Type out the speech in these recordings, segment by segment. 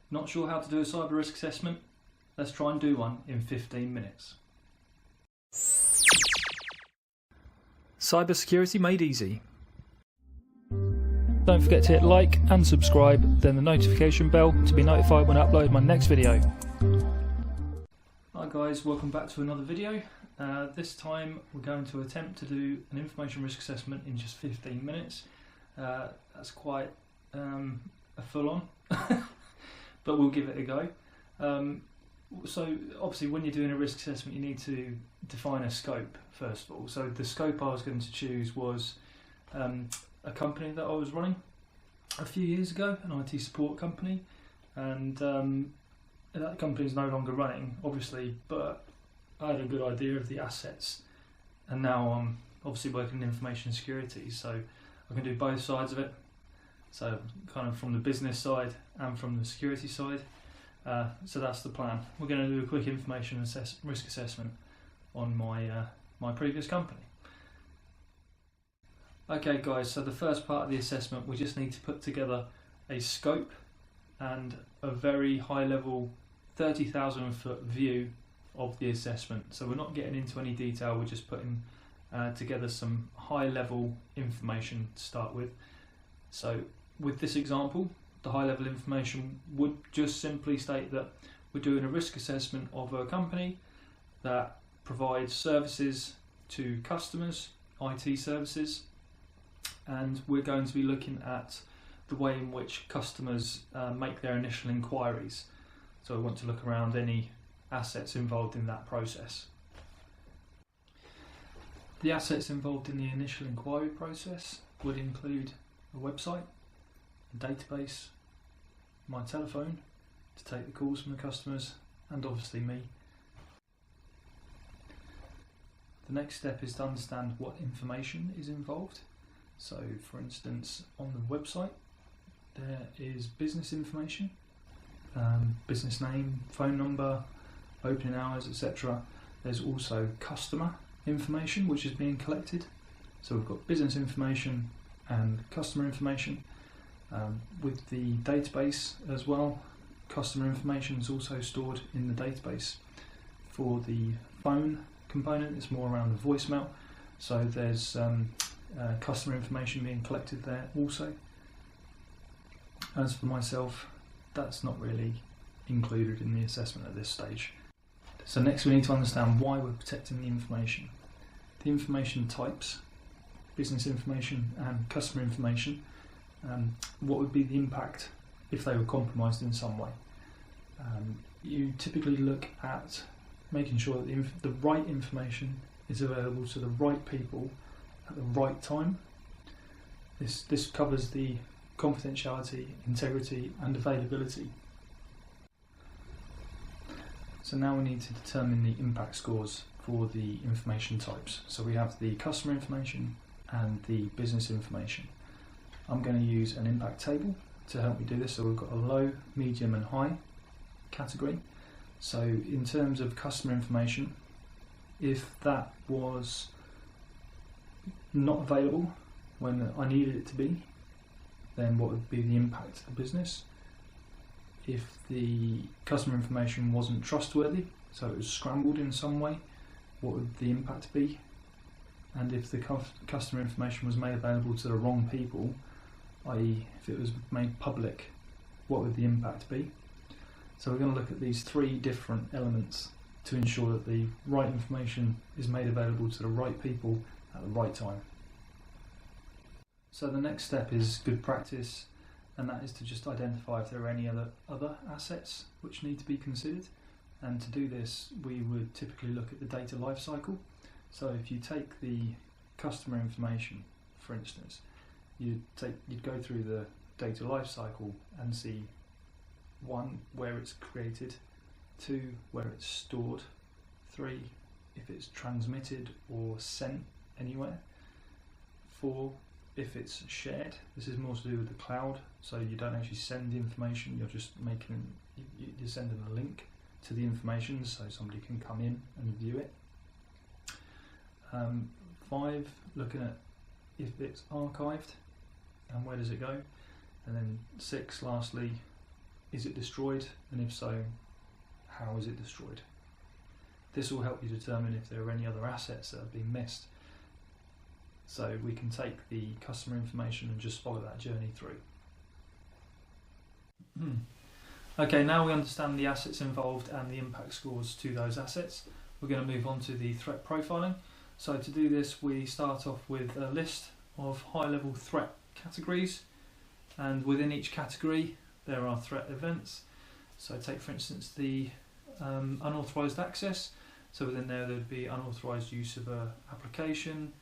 Not sure how to do a cyber risk assessment? Let's try and do one in 15 minutes. Cybersecurity made easy. Don't forget to hit like and subscribe, then the notification bell to be notified when I upload my next video. Hi guys, welcome back to another video. This time we're going to attempt to do an information risk assessment in just 15 minutes. That's quite a full on, but we'll give it a go. So obviously when you're doing a risk assessment you need to define a scope first of all. So the scope I was going to choose was a company that I was running a few years ago, an IT support company, and that company is no longer running obviously, but I had a good idea of the assets, and now I'm obviously working in information security, so I can do both sides of it, so kind of from the business side and from the security side. So that's the plan. We're going to do a quick information risk assessment on my previous company. Okay guys, so the first part of the assessment, we just need to put together a scope and a very high level 30,000 foot view of the assessment. So we're not getting into any detail, we're just putting together some high level information to start with. So with this example, the high level information would just simply state that we're doing a risk assessment of a company that provides services to customers, IT services, and we're going to be looking at the way in which customers make their initial inquiries. So we want to look around any assets involved in that process. The assets involved in the initial inquiry process would include a website, a database, my telephone to take the calls from the customers, and obviously me. The next step is to understand what information is involved. So for instance, on the website there is business information, business name, phone number, opening hours, etc. There's also customer information which is being collected. So we've got business information and customer information. With the database as well, customer information is also stored in the database. For the phone component, it's more around the voicemail, so there's customer information being collected there also. As for myself, that's not really included in the assessment at this stage. So next we need to understand why we're protecting the information. The information types, business information and customer information, what would be the impact if they were compromised in some way. You typically look at making sure that the right information is available to the right people at the right time. This covers the confidentiality, integrity and availability. So now we need to determine the impact scores for the information types. So we have the customer information and the business information. I'm going to use an impact table to help me do this. So we've got a low, medium and high category. So in terms of customer information, if that was not available when I needed it to be, then what would be the impact to the business? If the customer information wasn't trustworthy, so it was scrambled in some way, what would the impact be? And if the customer information was made available to the wrong people, i.e. if it was made public, what would the impact be? So we're going to look at these three different elements to ensure that the right information is made available to the right people at the right time. So the next step is good practice, and that is to just identify if there are any other assets which need to be considered. And to do this we would typically look at the data lifecycle. So if you take the customer information, for instance, you'd go through the data lifecycle and see 1, where it's created, 2, where it's stored, 3, if it's transmitted or sent anywhere, 4, if it's shared. This is more to do with the cloud, so you don't actually send the information, you're just you're sending a link to the information so somebody can come in and view it. 5, looking at if it's archived and where does it go, and then 6, lastly, is it destroyed, and if so, how is it destroyed? This will help you determine if there are any other assets that have been missed. So we can take the customer information and just follow that journey through. Okay, now we understand the assets involved and the impact scores to those assets. We're going to move on to the threat profiling. So to do this, we start off with a list of high-level threat categories, and within each category there are threat events. So take for instance the unauthorized access. So within there would be unauthorized use of an application,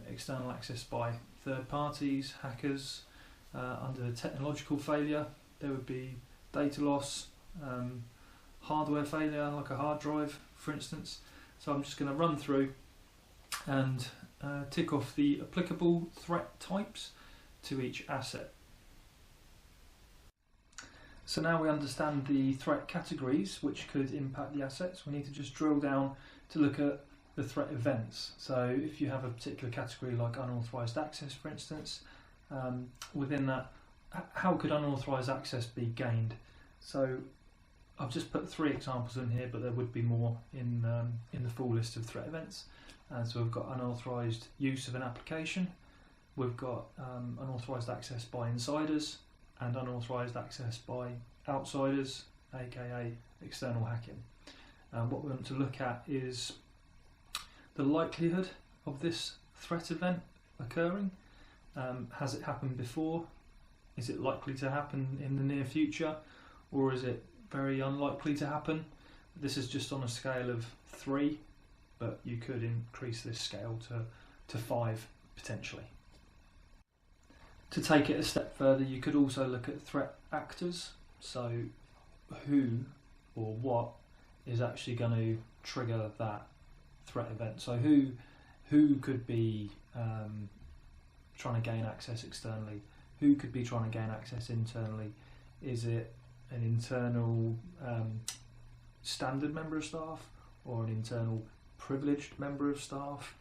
external access by third parties, hackers. Under technological failure there would be data loss, hardware failure like a hard drive for instance. So I'm just going to run through and tick off the applicable threat types to each asset. So now we understand the threat categories which could impact the assets. We need to just drill down to look at the threat events. So if you have a particular category like unauthorized access for instance, within that, how could unauthorized access be gained? So I've just put 3 examples in here, but there would be more in the full list of threat events. So we've got unauthorized use of an application, we've got unauthorized access by insiders, and unauthorized access by outsiders, aka external hacking. What we want to look at is the likelihood of this threat event occurring. Has it happened before? Is it likely to happen in the near future? Or is it very unlikely to happen? This is just on a scale of 3, but you could increase this scale to 5 potentially. To take it a step further, you could also look at threat actors. So who or what is actually going to trigger that threat event? So who could be trying to gain access externally? Who could be trying to gain access internally? Is it an internal standard member of staff or an internal privileged member of staff?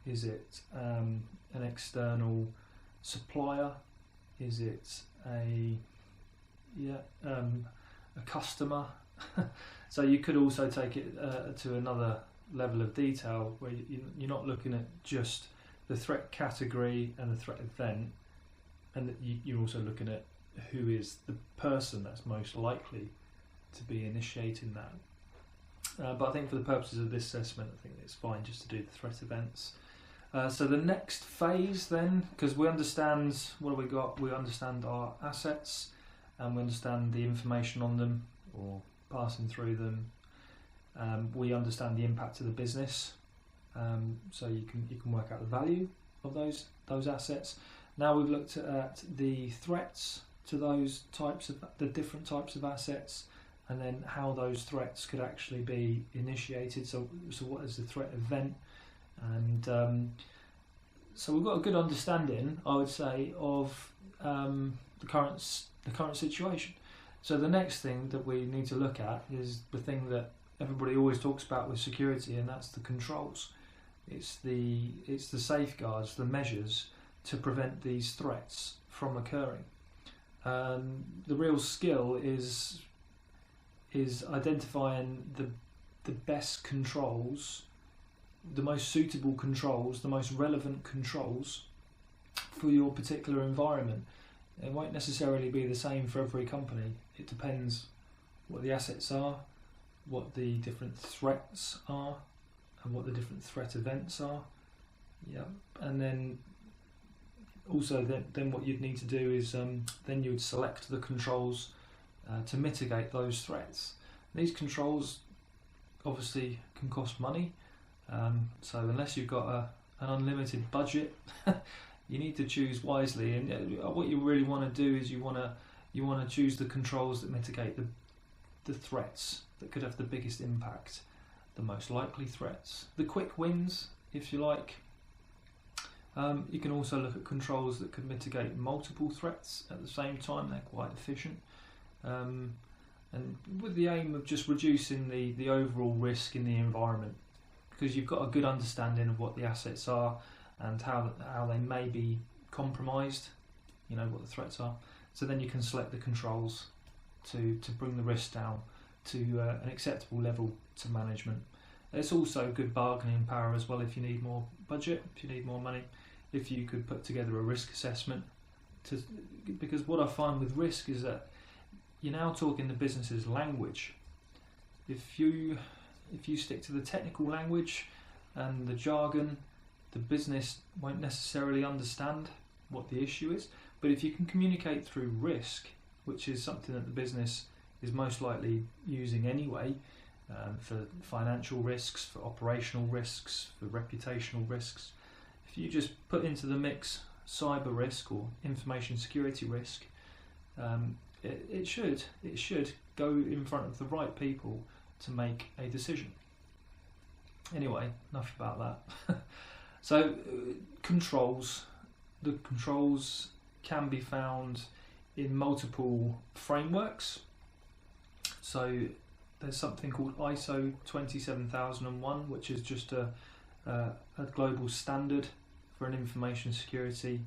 Is it an external supplier? Is it a customer? So you could also take it to another level of detail where you're not looking at just the threat category and the threat event, and you're also looking at who is the person that's most likely to be initiating that. But I think for the purposes of this assessment, I think it's fine just to do the threat events. So the next phase then, because we understand, what have we got? We understand our assets and we understand the information on them or passing through them. We understand the impact to the business, so you can work out the value of those assets. Now we've looked at the threats to those the different types of assets, and then how those threats could actually be initiated. So what is the threat event? And so we've got a good understanding, I would say, of the current situation. So the next thing that we need to look at is the thing that everybody always talks about with security, and that's the controls. It's the safeguards, the measures to prevent these threats from occurring. The real skill is identifying the best controls, the most suitable controls, the most relevant controls for your particular environment. It won't necessarily be the same for every company. It depends what the assets are, what the different threats are, and what the different threat events are. Yeah, and then also then what you'd need to do is then you would select the controls to mitigate those threats. These controls obviously can cost money, so unless you've got an unlimited budget, you need to choose wisely. And what you really want to do is you want to choose the controls that mitigate the threats that could have the biggest impact, the most likely threats, the quick wins, if you like. You can also look at controls that could mitigate multiple threats at the same time. They're quite efficient, and with the aim of just reducing the overall risk in the environment, because you've got a good understanding of what the assets are and how they may be compromised, you know what the threats are. So then you can select the controls to bring the risk down to an acceptable level to management. It's also good bargaining power as well if you need more budget, if you need more money, if you could put together a risk assessment. Because what I find with risk is that you're now talking the business's language. If you stick to the technical language and the jargon, the business won't necessarily understand what the issue is. But if you can communicate through risk, which is something that the business is most likely using anyway, for financial risks, for operational risks, for reputational risks, if you just put into the mix cyber risk or information security risk, it should go in front of the right people to make a decision. Anyway, enough about that. So controls. The controls can be found in multiple frameworks. So there's something called ISO 27001, which is just a global standard for an information security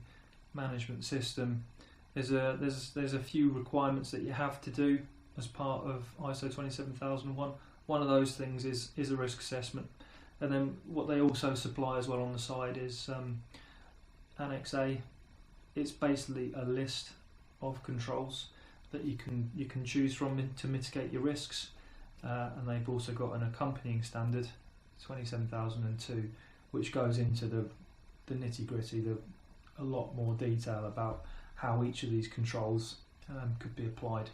management system. There's a few requirements that you have to do as part of ISO 27001. One of those things is a risk assessment, and then what they also supply as well on the side is Annex A. It's basically a list of controls that you can choose from to mitigate your risks, and they've also got an accompanying standard 27002, which goes into the nitty-gritty, a lot more detail about how each of these controls could be applied.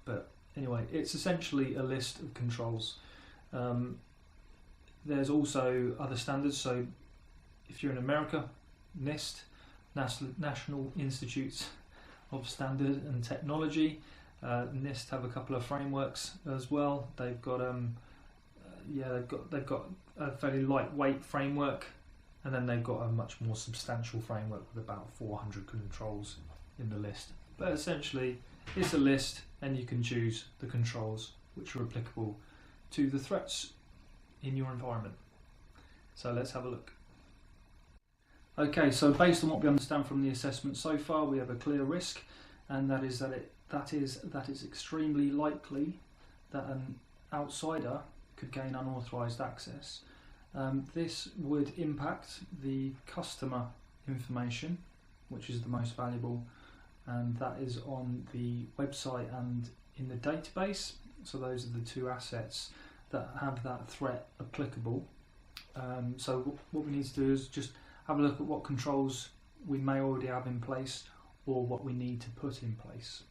But anyway, it's essentially a list of controls. There's also other standards. So if you're in America, NIST, National Institutes of Standard and Technology, NIST have a couple of frameworks as well. They've got a fairly lightweight framework, and then they've got a much more substantial framework with about 400 controls in the list. But essentially, it's a list, and you can choose the controls which are applicable to the threats in your environment. So let's have a look. Okay, so based on what we understand from the assessment so far, we have a clear risk, and that is that it's extremely likely that an outsider could gain unauthorized access. This would impact the customer information, which is the most valuable, and that is on the website and in the database. So those are the two assets that have that threat applicable. So what we need to do is just have a look at what controls we may already have in place or what we need to put in place.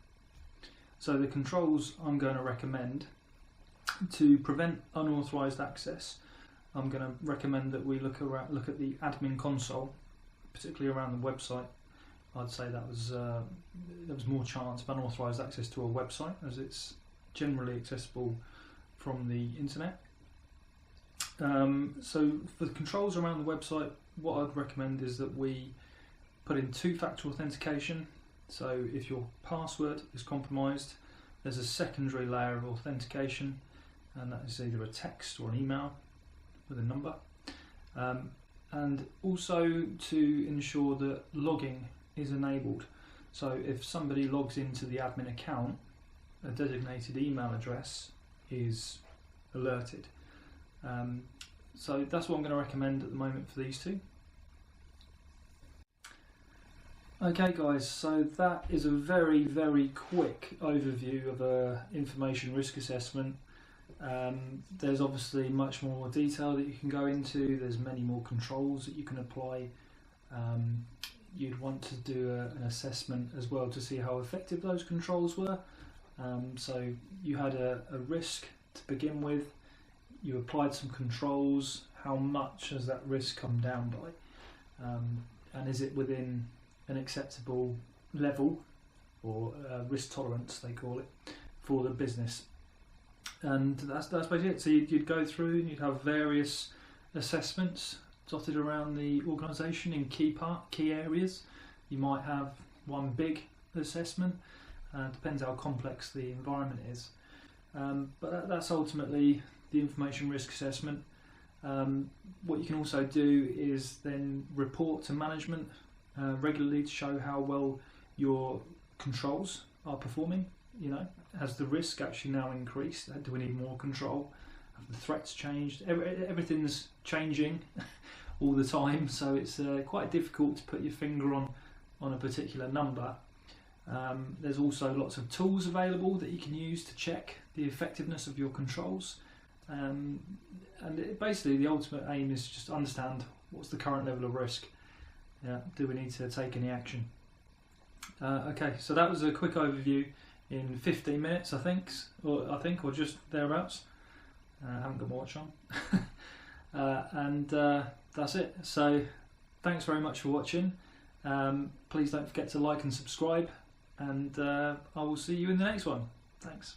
So the controls I'm going to recommend to prevent unauthorized access, I'm going to recommend that we look at the admin console, particularly around the website. I'd say there was more chance of unauthorized access to a website, as it's generally accessible from the internet. So for the controls around the website, what I'd recommend is that we put in two-factor authentication. So if your password is compromised, there's a secondary layer of authentication, and that is either a text or an email with a number. And also to ensure that logging is enabled. So if somebody logs into the admin account, a designated email address is alerted. So that's what I'm going to recommend at the moment for these two. Okay guys, so that is a very, very quick overview of a information risk assessment. There's obviously much more detail that you can go into. There's many more controls that you can apply. You'd want to do an assessment as well to see how effective those controls were. So you had a risk to begin with, you applied some controls, how much has that risk come down by, and is it within an acceptable level, or risk tolerance they call it, for the business. And that's basically it. So you'd go through and you'd have various assessments dotted around the organisation in key areas. You might have one big assessment, depends how complex the environment is. But that's ultimately the information risk assessment. What you can also do is then report to management regularly to show how well your controls are performing has the risk actually now increased? Do we need more control? Have the threats changed? Everything's changing all the time, so it's quite difficult to put your finger on a particular number. There's also lots of tools available that you can use to check the effectiveness of your controls. Basically the ultimate aim is just to understand what's the current level of risk. Do we need to take any action? Okay, so that was a quick overview in 15 minutes, I think, or just thereabouts. I haven't got my watch on. That's it. So thanks very much for watching. Please don't forget to like and subscribe, and I will see you in the next one. Thanks.